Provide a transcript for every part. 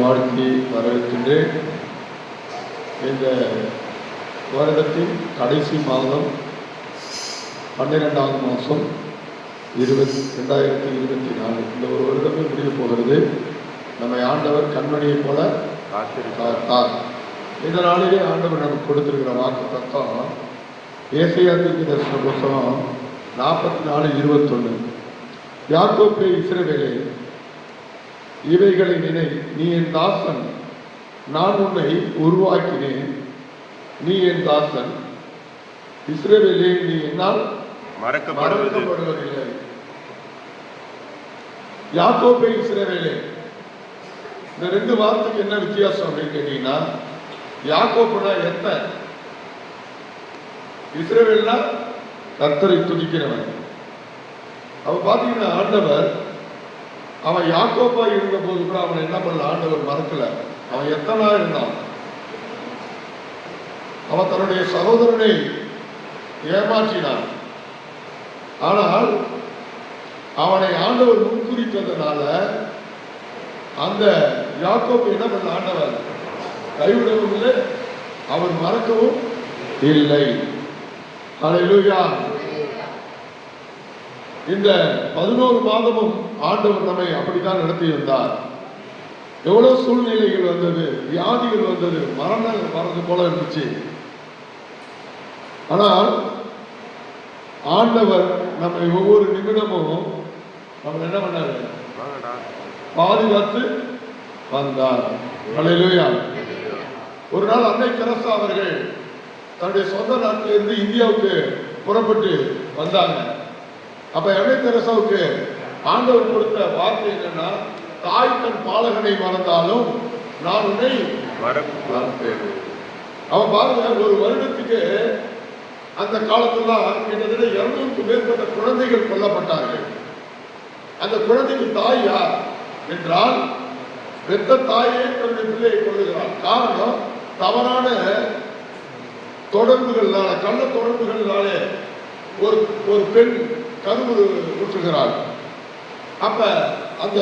வாழ்த்தி வரவேற்கின்றேன். இந்த வருடத்தின் கடைசி மாதம் 12ஆம் மாதம் 2024 இந்த ஒரு வருடமே முடிய போகிறது. நம்மை ஆண்டவர் கண்மணியை போல காத்தார். இந்த நாளிலே ஆண்டவர் நமக்கு கொடுத்திருக்கிற வாக்கு தத்துவம் ஏசாயா தீர்க்கதரிசன புத்தகம் 44:21. யாக்கோபே இஸ்ரவேலே, இவைகளை நினை, நீ என் தாசன், நான் உன்னை உருவாக்கினேன், நீ என் தாசன். இஸ்ரவேலே, நீ என்னால் மறக்கப்படுவதில்லை. யாக்கோபே இஸ்ரவேலே, இந்த ரெண்டு வார்த்தைக்கு என்ன வித்தியாசம் அப்படின்னு கேட்டீங்கன்னா, யாக்கோப்புனா எத்தனை, இஸ்ரவேல்னா கர்த்தரை துதிக்கிறவன். அவன் பார்த்தீங்கன்னா ஆண்டவர் அவன் யாக்கோப்பா இருந்த போது கூட அவன் என்ன பண்ணல, ஆண்டவர் மறக்கல. அவன் எத்தனா இருந்தான். அவன் தன்னுடைய சகோதரனை ஏமாற்றினான். ஆனால் அவனை ஆண்டவர் முன்குறித்ததுனால அந்த யாக்கோப்பு என்ன பண்ண, ஆண்டவர் கைவிடவும் இல்லை, அவர் மறக்கவும் இல்லை. அல்லேலூயா. இந்த 11 மாதமும் ஆண்டவர் நம்மை அப்படித்தான் நடத்தி வந்தார். எவ்வளவு சூழ்நிலைகள் வந்தது, வியாதிகள் வந்தது, மரணம் வரது போல இருந்துச்சு. ஆனால் ஆண்டவர் நம்மை ஒவ்வொரு நிமிடமும் நம்ம என்ன பண்ணாரு, பாதுகாத்து வந்தார். அல்லேலூயா. ஒரு நாள் அன்னை தெரசா அவர்கள் தன்னுடைய சொந்த நாட்டிலிருந்து இந்தியாவுக்கு புறப்பட்டு வந்தாங்க. அப்ப அன்னை தெரசாவுக்கு ஆண்டவர் கொடுத்த வார்த்தை என்னன்னா, தாய் தன் பாலகனை மறந்தாலும் நான் உன்னை மறப்பேன். அவன் பாருங்க, ஒரு வருடத்துக்கு அந்த காலத்துல கிட்டத்தட்ட 200க்கும் மேற்பட்ட குழந்தைகள் கொல்லப்பட்டார்கள். அந்த குழந்தைக்கு தாய் யார் என்றால், பெத்த தாயே தன்னுடைய பிள்ளையை கொள்ளுகிறார். காரணம், தவறான தொடர்புகளால, கள்ள தொடர்புகளாலே ஒரு பெண் கருவு ஊற்றுகிறாள். அப்ப அந்த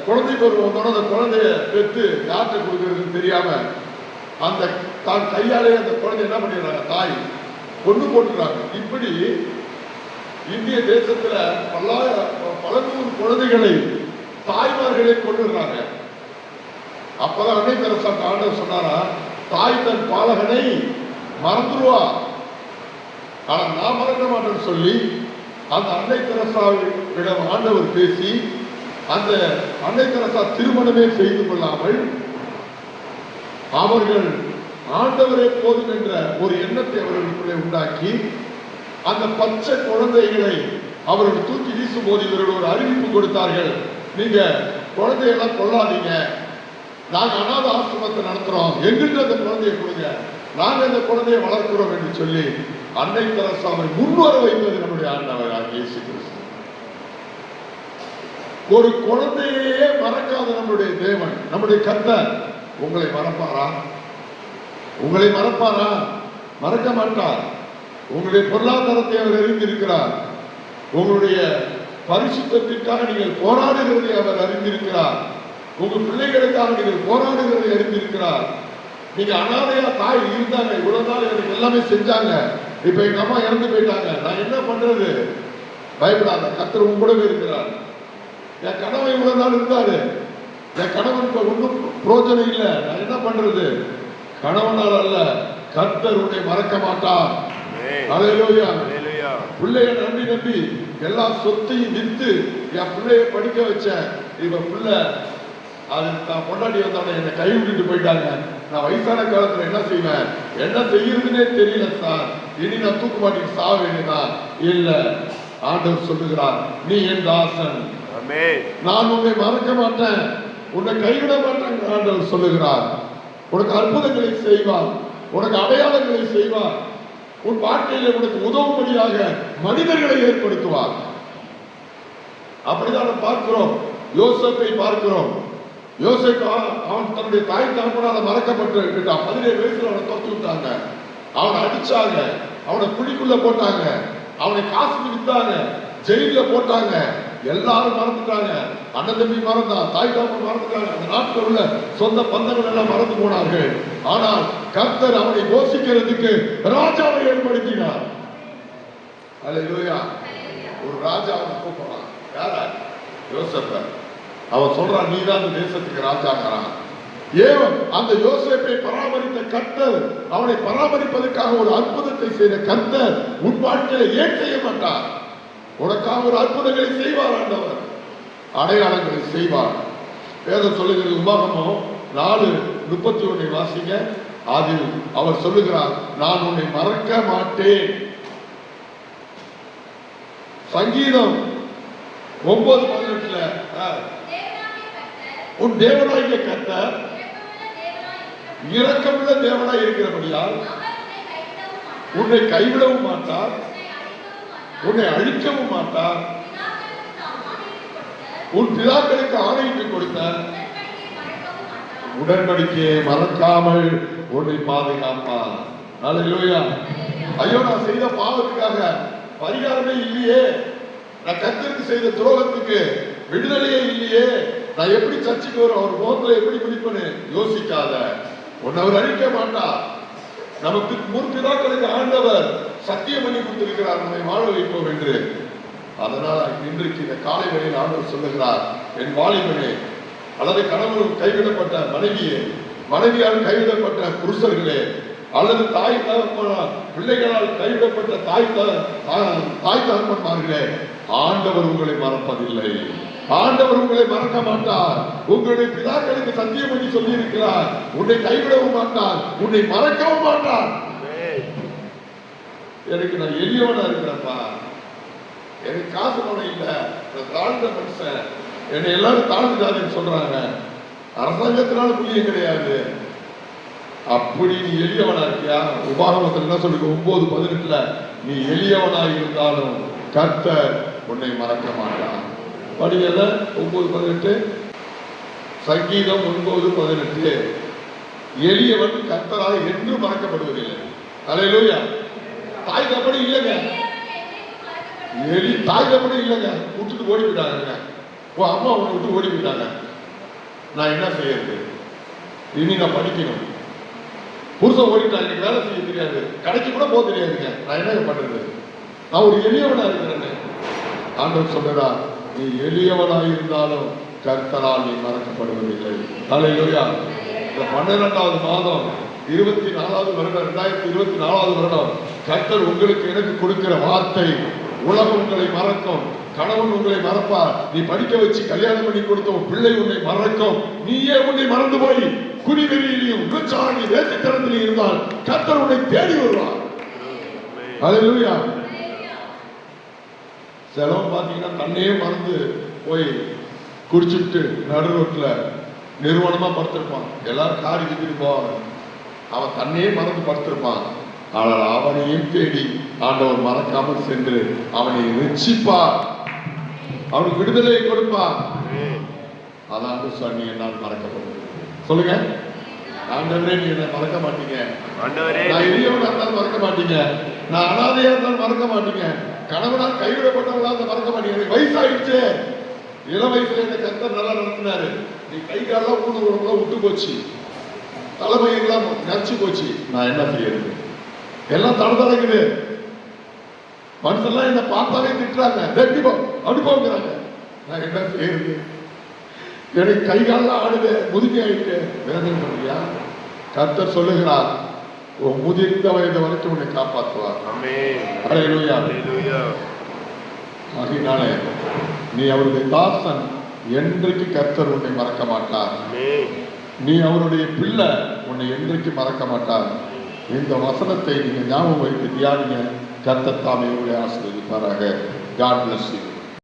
குழந்தை பருவம் அந்த குழந்தைய பெற்று யார்கிட்ட கொடுக்கறதுன்னு தெரியாம அந்த தான் கையாலே அந்த குழந்தை என்ன பண்ணிடுறாங்க, தாய் கொண்டு போட்டுறாங்க. இப்படி இந்திய தேசத்துல பல நூறு குழந்தைகளை தாய்மார்களை கொண்டுறாங்க. அப்பதான் அன்னை தெரசா ஆண்டவர் சொன்னாரா, தாய் தன் பாலகனை மறந்துருவா, ஆனா நான் மறக்க மாட்டேன்னு சொல்லி அந்த அன்னை தெரசாவிடம் ஆண்டவர் பேசி, அந்த அன்னை தெரசா திருமணமே செய்து கொள்ளாமல் அவர்கள் ஆண்டவரே போதும் என்ற ஒரு எண்ணத்தை அவர்களுக்குள்ளே உண்டாக்கி, அந்த பச்சை குழந்தைகளை அவர்கள் தூக்கி வீசும் போது இவர்கள் ஒரு அறிவிப்பு கொடுத்தார்கள், நீங்க குழந்தையெல்லாம் கொள்ளாதீங்க, நாங்க அநாத ஆசிரமத்தை நடத்துறோம், எங்கிட்ட அந்த குழந்தையை கொடுங்க, நாங்க அந்த குழந்தையை வளர்க்கிறோம் என்று சொல்லி அன்னை தெரசாவை முன்வர வைப்பது நம்முடைய ஆண்டவர் இயேசு கிறிஸ்து. ஒரு குழந்தையே மறக்காத நம்முடைய தேவன், நம்முடைய கர்த்தர் உங்களை மறப்பாரா? உங்களை மறப்பாரா? மறக்க மாட்டார். உங்களுடைய பொருளாதாரத்தை அவர் அறிந்திருக்கிறார். உங்களுடைய பரிசுத்தத்திற்காக நீங்கள் போராடுகிறதை அவர் அறிந்திருக்கிறார். உங்கள் பிள்ளைகளுக்காக நீங்கள் போராடுகிறதை அறிந்திருக்கிறார். நீங்க அனாதையா தாய் இருந்தாங்க, இவ்வளவு நாள் எனக்கு எல்லாமே செஞ்சாங்க, இப்ப எங்க அம்மா இறந்து போயிட்டாங்க, நான் என்ன பண்றது? பயப்படாத, கர்த்தர் உங்க கூடவே இருக்கிறார். என் கணவன் இவ்வளவு நாள் இருந்தாரு, என் கணவன் இப்ப ஒன்றும் பிரோஜனம் இல்லை, நான் என்ன பண்றது? கணவனால் அல்ல, கர்த்தர் உன்னை மறக்க மாட்டார். அல்லேலூயா. பிள்ளைய நம்பி எல்லா சொத்தையும் வித்து என் பிள்ளைய படிக்க வச்சேன், இப்ப பிள்ளை அது நான் கொண்டாடி வந்தவன என்னை கை விட்டுட்டு போயிட்டாங்க, நான் வயசான காலத்துல என்ன செய்வேன், என்ன செய்யறதுன்னே தெரியல சார், இனி நான் தூக்கு மாட்டிட்டு சாக வேண்டியதான். இல்ல, ஆண்டவர் சொல்லுகிறார், நீ என் தாசன், நான் உன்னை மறக்க மாட்டேன், உன்னை கைவிட மாட்டேன். ஆண்டவர் சொல்லுகிறார், உனக்கு அற்புதங்களை செய்வார், உனக்கு அடையாளங்களை செய்வார், உன் வாழ்க்கையில உனக்கு உதவும்படியாக மனிதர்களை ஏற்படுத்துவார். அப்படிதான் பார்க்கிறோம். யோசேப்பை பார்க்கிறோம். யோசேப்பு அவன் தன்னுடைய தாய் தகப்பனால மறக்கப்பட்டு விட்டான். 17 வயசுல அவனை தோத்து விட்டாங்க, அவனை அடிச்சாங்க, அவனை குழிக்குள்ள போட்டாங்க, அவனை காசுக்கு வித்தாங்க, ஜெயில போட்டாங்க, எல்லாரும் மறந்துட்டாங்க. அண்ணன் தம்பி மறந்தான், தாய் தாப்பன் மறந்துட்டாங்க, அந்த நாட்டில் உள்ள சொந்த பந்தங்கள் எல்லாம் மறந்து போனார்கள். ஆனால் கர்த்தர் அவனை போஷிக்கிறதுக்கு ராஜாவை ஏற்படுத்தினார். அல்லேலூயா. ஒரு ராஜா அவனை கூப்பிடுறான். யாரா? யோசேப்ப. அவன் சொல்றான், நீதான் அந்த தேசத்துக்கு ராஜாங்கிறான். ஏன் அந்த யோசேப்பை பராமரித்த கர்த்தர், அவனை பராமரிப்பதற்காக ஒரு அற்புதத்தை செய்த கர்த்தர் உன் வாழ்க்கையில ஏன் செய்ய மாட்டார்? உனக்காக ஒரு அற்புதங்களை செய்வார் ஆண்டவர், அடையாளங்களை செய்வார். வேதம் சொல்லுகிறது, உபாகமம் 4:31 வாசிங்க. அதில் அவர் சொல்லுகிறார், நான் உன்னை மறக்க மாட்டேன். சங்கீதம் 9:18 உன் தேவனாகிய கர்த்தர் இரக்கமுள்ள தேவனாய் இருக்கிறபடியால் உன்னை கைவிடவும் மாட்டார், உன்னை அழிக்கவும் மாட்டார், உன் பிதாக்களுக்கு ஆணையிட்டு கொடுத்த உடன்படிக்கையை மறக்காமல் உன்னை பாதுகாப்பார். அல்லேலூயா. ஐயோ, நான் செய்த பாவத்துக்காக பரிகாரமே இல்லையே, நான் கர்த்தருக்கு செய்த துரோகத்துக்கு விடுதலையே இல்லையே, நான் எப்படி சர்ச்சைக்கு வரும், அவர் முகத்துல எப்படி பிடிப்பேன்னு யோசிக்காத. உன்னை அவர் அழிக்க மாட்டார். நமக்கு முற்பிதாக்களுக்கு ஆண்டவர் சத்தியம் பண்ணி கொடுத்திருக்கிறார், நம்மை வாழ வைப்போம் என்று. அதனால் இன்றைக்கு இந்த காலை வேளையில் ஆண்டவர் சொல்லுகிறார், என் வாலிபனே, அல்லது கணவன் கைவிடப்பட்ட மனைவியே, மனைவியால் கைவிடப்பட்ட புருஷர்களே, அல்லது தாய் தகப்பனால் பிள்ளைகளால் கைவிடப்பட்ட தாய் தகப்பன்மார்களே, ஆண்டவர் உங்களை மறப்பதில்லை, ஆண்டவர் உங்களை மறக்க மாட்டார். உங்களுடைய பிதாக்களுக்கு சத்தியம் பண்ணி சொல்லி இருக்கிறார், உன்னை கைவிடவும் மாட்டார், உன்னை மறக்கவும் மாட்டார். எனக்கு நான் எளியவனா இருக்கிறப்பா, எனக்கு காசு பணம் இல்ல, தாழ்ந்த மனுஷன், என்னை எல்லாரும் தாழ்ந்துட்டாருன்னு சொல்றாங்க, அரசாங்கத்தினால புள்ளியம் கிடையாது. அப்படி நீ எளியவனா இருக்கியா? உபாகமத்தில் என்ன சொல்லுங்க, 9:18 நீ எளியவனா இருந்தாலும் கர்த்தர் உன்னை மறக்க மாட்டார். படிக்கல 9:18, சங்கீதம் 9:18 எளியவன் கர்த்தரால் என்று மறக்கப்படுவதில்லை. அல்லேலூயா. தாய் தப்படி இல்லைங்க, தாய் தப்படி இல்லைங்க, விட்டுட்டு ஓடி போயிட்டாங்க. உன் அம்மா உன்னை விட்டு ஓடி போயிட்டாங்க. நான் என்ன செய்யறது? இனி நான் படிக்கணும். புருஷன் ஓடிட்டாங்க, எனக்கு வேலை செய்ய தெரியாது, கடைக்கு கூட போக தெரியாதுங்க, நான் என்ன பண்றது? நான் ஒரு எளியவனா இருக்கிறேன்னு ஆண்டவர் சொல்றா, நீ எளியவனா இருந்தாலும் கர்த்தரால் நீ மறக்கப்படுவதில்லை. அல்லேலூயா. இந்த 12வது மாதம் 24வது வருடம் 2024வது வருடம் கர்த்தர் உங்களுக்கு எனக்கு கொடுக்கிற வார்த்தை, உலகம் உங்களை மறக்கும், கணவன் உங்களை மறப்பார், நீ படிக்க வச்சு கல்யாணம் பண்ணி கொடுத்த உன் பிள்ளை உன்னை மறக்கும், நீயே உன்னை மறந்து போய் குடிவெறியிலையும் விபச்சாரி வேட்டைத்தனத்திலையும் இருந்தால் கர்த்தர் உன்னை தேடி வருவார். அல்லேலூயா. சிலவன் பார்த்தீங்கன்னா தன்னையே மறந்து போய் குடிச்சுட்டு நடு ரோட்ல நிறுவனமா படுத்திருப்பான், எல்லாரும் காரி விட்டுட்டு போவாங்க, அவன் தன்னையே மறந்து படுத்திருப்பான். ஆனால் அவனையும் தேடி ஆண்டவர் மறக்காமல் சென்று அவனை ரட்சிப்பார், அவனுக்கு விடுதலையை கொடுப்பார். அதான் சொன்னி என்னால் மறக்கப்படும். சொல்லுங்க, ஆண்டவரே நீ என்ன மறக்க மாட்டீங்க, நான் எளியவனா இருந்தாலும் மறக்க மாட்டீங்க, நான் அனாதையா இருந்தாலும் மறக்க மாட்டீங்க, கணவனால் கைவிடப்பட்டவங்களா இருந்தால் மறக்க மாட்டீங்க. எனக்கு வயசாயிடுச்சு, இளம் வயசுல என்ன கர்த்தர் நல்லா நடத்தினாரு, நீ கை காலெல்லாம் ஊடு உடம்புலாம் விட்டு போச்சு, தலைமையெல்லாம் நச்சு போச்சு, நான் என்ன செய்யறது? எல்லாம் தடதடைக்குது, மனுஷெல்லாம் என்ன பார்த்தாலே திட்டுறாங்க, அப்படி போங்கிறாங்க, நான் என்ன செய்யறது? எனக்கு கை காலெல்லாம் ஆடுது, முதுகி ஆயிட்டு, வேதனை பண்றியா? கர்த்தர் சொல்லுகிறார், முதிர்ந்த வயது வரைக்கும் உன்னை காப்பாற்றுவார். அல்லேலூயா. ஆகையினாலே நீ அவருடைய தாசன், என்றைக்கு கர்த்தர் உன்னை மறக்க மாட்டார். நீ அவருடைய பிள்ளை, உன்னை என்றைக்கு மறக்க மாட்டார். இந்த வசனத்தை நீங்க ஞாபகம் வைத்து தியானிங்க. கர்த்தர் தாமே உங்களை ஆசீர்வதிப்பாராக. God bless you.